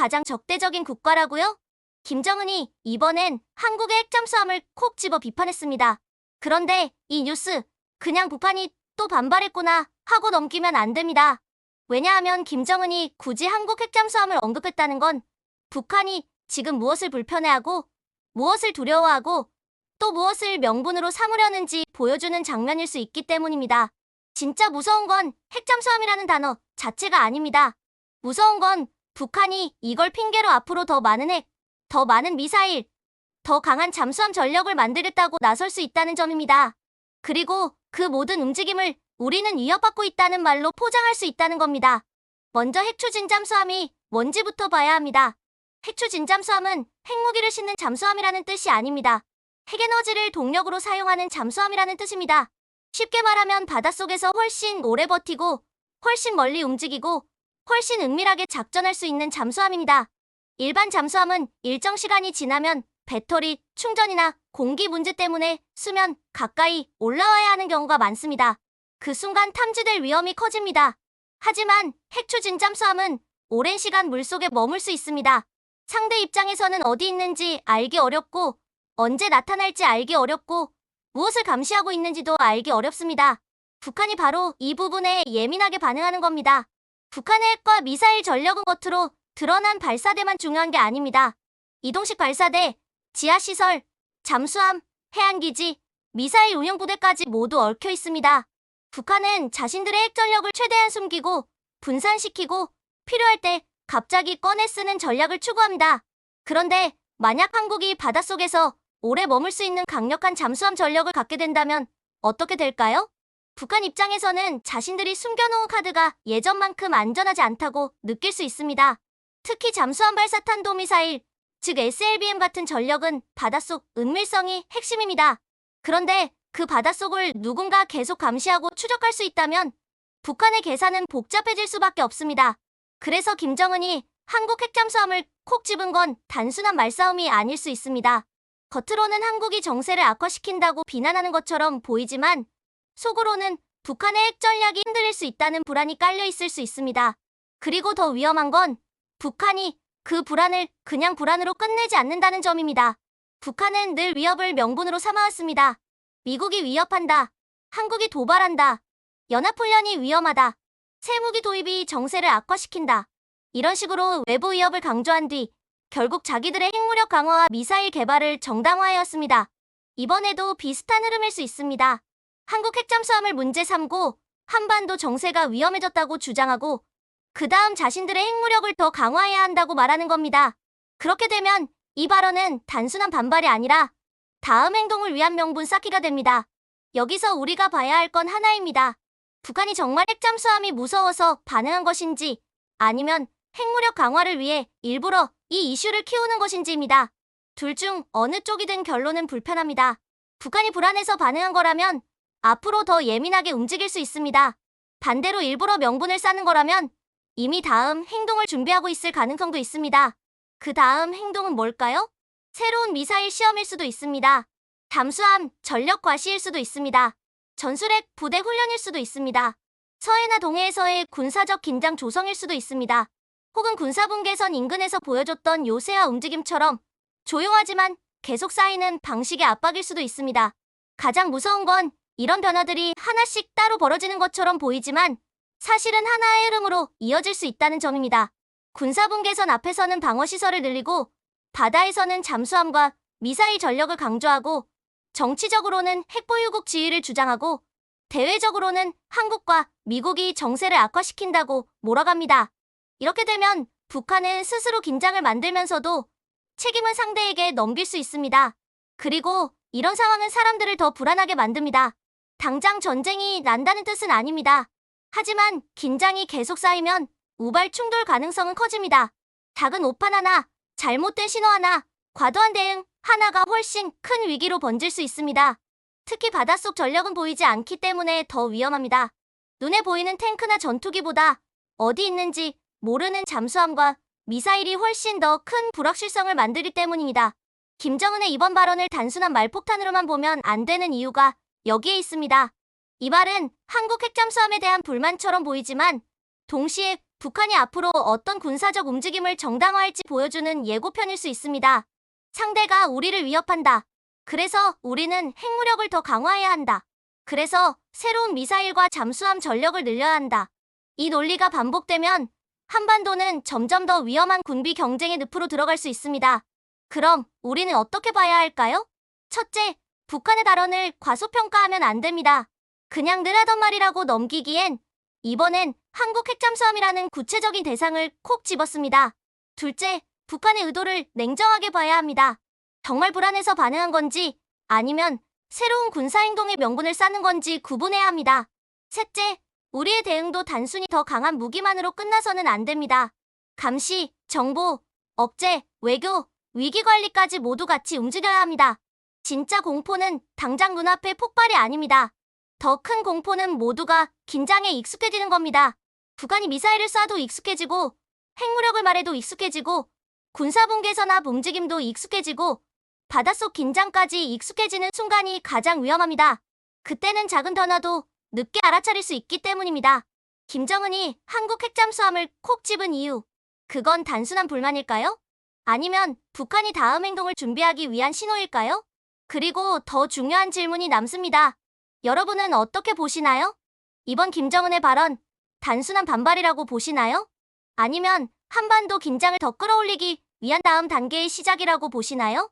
가장 적대적인 국가라고요? 김정은이 이번엔 한국의 핵잠수함을 콕 집어 비판했습니다. 그런데 이 뉴스 그냥 북한이 또 반발했구나 하고 넘기면 안 됩니다. 왜냐하면 김정은이 굳이 한국 핵잠수함을 언급했다는 건 북한이 지금 무엇을 불편해하고 무엇을 두려워하고 또 무엇을 명분으로 삼으려는지 보여주는 장면일 수 있기 때문입니다. 진짜 무서운 건 핵잠수함이라는 단어 자체가 아닙니다. 무서운 건 북한이 이걸 핑계로 앞으로 더 많은 핵, 더 많은 미사일, 더 강한 잠수함 전력을 만들겠다고 나설 수 있다는 점입니다. 그리고 그 모든 움직임을 우리는 위협받고 있다는 말로 포장할 수 있다는 겁니다. 먼저 핵추진 잠수함이 뭔지부터 봐야 합니다. 핵추진 잠수함은 핵무기를 싣는 잠수함이라는 뜻이 아닙니다. 핵에너지를 동력으로 사용하는 잠수함이라는 뜻입니다. 쉽게 말하면 바닷속에서 훨씬 오래 버티고 훨씬 멀리 움직이고 훨씬 은밀하게 작전할 수 있는 잠수함입니다. 일반 잠수함은 일정 시간이 지나면 배터리 충전이나 공기 문제 때문에 수면 가까이 올라와야 하는 경우가 많습니다. 그 순간 탐지될 위험이 커집니다. 하지만 핵추진 잠수함은 오랜 시간 물속에 머물 수 있습니다. 상대 입장에서는 어디 있는지 알기 어렵고 언제 나타날지 알기 어렵고 무엇을 감시하고 있는지도 알기 어렵습니다. 북한이 바로 이 부분에 예민하게 반응하는 겁니다. 북한의 핵과 미사일 전력은 겉으로 드러난 발사대만 중요한 게 아닙니다. 이동식 발사대, 지하시설, 잠수함, 해안기지, 미사일 운용부대까지 모두 얽혀 있습니다. 북한은 자신들의 핵전력을 최대한 숨기고 분산시키고 필요할 때 갑자기 꺼내 쓰는 전략을 추구합니다. 그런데 만약 한국이 바닷속에서 오래 머물 수 있는 강력한 잠수함 전력을 갖게 된다면 어떻게 될까요? 북한 입장에서는 자신들이 숨겨놓은 카드가 예전만큼 안전하지 않다고 느낄 수 있습니다. 특히 잠수함 발사 탄도미사일, 즉 SLBM 같은 전력은 바닷속 은밀성이 핵심입니다. 그런데 그 바닷속을 누군가 계속 감시하고 추적할 수 있다면 북한의 계산은 복잡해질 수밖에 없습니다. 그래서 김정은이 한국 핵잠수함을 콕 집은 건 단순한 말싸움이 아닐 수 있습니다. 겉으로는 한국이 정세를 악화시킨다고 비난하는 것처럼 보이지만 속으로는 북한의 핵 전략이 흔들릴 수 있다는 불안이 깔려 있을 수 있습니다. 그리고 더 위험한 건 북한이 그 불안을 그냥 불안으로 끝내지 않는다는 점입니다. 북한은 늘 위협을 명분으로 삼아왔습니다. 미국이 위협한다. 한국이 도발한다. 연합훈련이 위험하다. 새무기 도입이 정세를 악화시킨다. 이런 식으로 외부 위협을 강조한 뒤 결국 자기들의 핵무력 강화와 미사일 개발을 정당화하였습니다. 이번에도 비슷한 흐름일 수 있습니다. 한국 핵잠수함을 문제 삼고 한반도 정세가 위험해졌다고 주장하고 그 다음 자신들의 핵무력을 더 강화해야 한다고 말하는 겁니다. 그렇게 되면 이 발언은 단순한 반발이 아니라 다음 행동을 위한 명분 쌓기가 됩니다. 여기서 우리가 봐야 할 건 하나입니다. 북한이 정말 핵잠수함이 무서워서 반응한 것인지 아니면 핵무력 강화를 위해 일부러 이 이슈를 키우는 것인지입니다. 둘 중 어느 쪽이든 결론은 불편합니다. 북한이 불안해서 반응한 거라면 앞으로 더 예민하게 움직일 수 있습니다. 반대로 일부러 명분을 쌓는 거라면 이미 다음 행동을 준비하고 있을 가능성도 있습니다. 그 다음 행동은 뭘까요? 새로운 미사일 시험일 수도 있습니다. 잠수함 전력 과시일 수도 있습니다. 전술핵 부대 훈련일 수도 있습니다. 서해나 동해에서의 군사적 긴장 조성일 수도 있습니다. 혹은 군사분계선 인근에서 보여줬던 요새와 움직임처럼 조용하지만 계속 쌓이는 방식의 압박일 수도 있습니다. 가장 무서운 건 이런 변화들이 하나씩 따로 벌어지는 것처럼 보이지만 사실은 하나의 흐름으로 이어질 수 있다는 점입니다. 군사분계선 앞에서는 방어시설을 늘리고 바다에서는 잠수함과 미사일 전력을 강조하고 정치적으로는 핵보유국 지위를 주장하고 대외적으로는 한국과 미국이 정세를 악화시킨다고 몰아갑니다. 이렇게 되면 북한은 스스로 긴장을 만들면서도 책임은 상대에게 넘길 수 있습니다. 그리고 이런 상황은 사람들을 더 불안하게 만듭니다. 당장 전쟁이 난다는 뜻은 아닙니다. 하지만 긴장이 계속 쌓이면 우발 충돌 가능성은 커집니다. 작은 오판 하나, 잘못된 신호 하나, 과도한 대응 하나가 훨씬 큰 위기로 번질 수 있습니다. 특히 바닷속 전력은 보이지 않기 때문에 더 위험합니다. 눈에 보이는 탱크나 전투기보다 어디 있는지 모르는 잠수함과 미사일이 훨씬 더 큰 불확실성을 만들기 때문입니다. 김정은의 이번 발언을 단순한 말폭탄으로만 보면 안 되는 이유가 여기에 있습니다. 이 말은 한국 핵잠수함에 대한 불만처럼 보이지만 동시에 북한이 앞으로 어떤 군사적 움직임을 정당화할지 보여주는 예고편일 수 있습니다. 상대가 우리를 위협한다. 그래서 우리는 핵무력을 더 강화해야 한다. 그래서 새로운 미사일과 잠수함 전력을 늘려야 한다. 이 논리가 반복되면 한반도는 점점 더 위험한 군비 경쟁의 늪으로 들어갈 수 있습니다. 그럼 우리는 어떻게 봐야 할까요? 첫째, 북한의 발언을 과소평가하면 안 됩니다. 그냥 늘 하던 말이라고 넘기기엔 이번엔 한국 핵잠수함이라는 구체적인 대상을 콕 집었습니다. 둘째, 북한의 의도를 냉정하게 봐야 합니다. 정말 불안해서 반응한 건지 아니면 새로운 군사행동의 명분을 쌓는 건지 구분해야 합니다. 셋째, 우리의 대응도 단순히 더 강한 무기만으로 끝나서는 안 됩니다. 감시, 정보, 억제, 외교, 위기관리까지 모두 같이 움직여야 합니다. 진짜 공포는 당장 눈앞의 폭발이 아닙니다. 더 큰 공포는 모두가 긴장에 익숙해지는 겁니다. 북한이 미사일을 쏴도 익숙해지고 핵무력을 말해도 익숙해지고 군사분계 선압 움직임도 익숙해지고 바닷속 긴장까지 익숙해지는 순간이 가장 위험합니다. 그때는 작은 변화도 늦게 알아차릴 수 있기 때문입니다. 김정은이 한국 핵잠수함을 콕 집은 이유, 그건 단순한 불만일까요? 아니면 북한이 다음 행동을 준비하기 위한 신호일까요? 그리고 더 중요한 질문이 남습니다. 여러분은 어떻게 보시나요? 이번 김정은의 발언, 단순한 반발이라고 보시나요? 아니면 한반도 긴장을 더 끌어올리기 위한 다음 단계의 시작이라고 보시나요?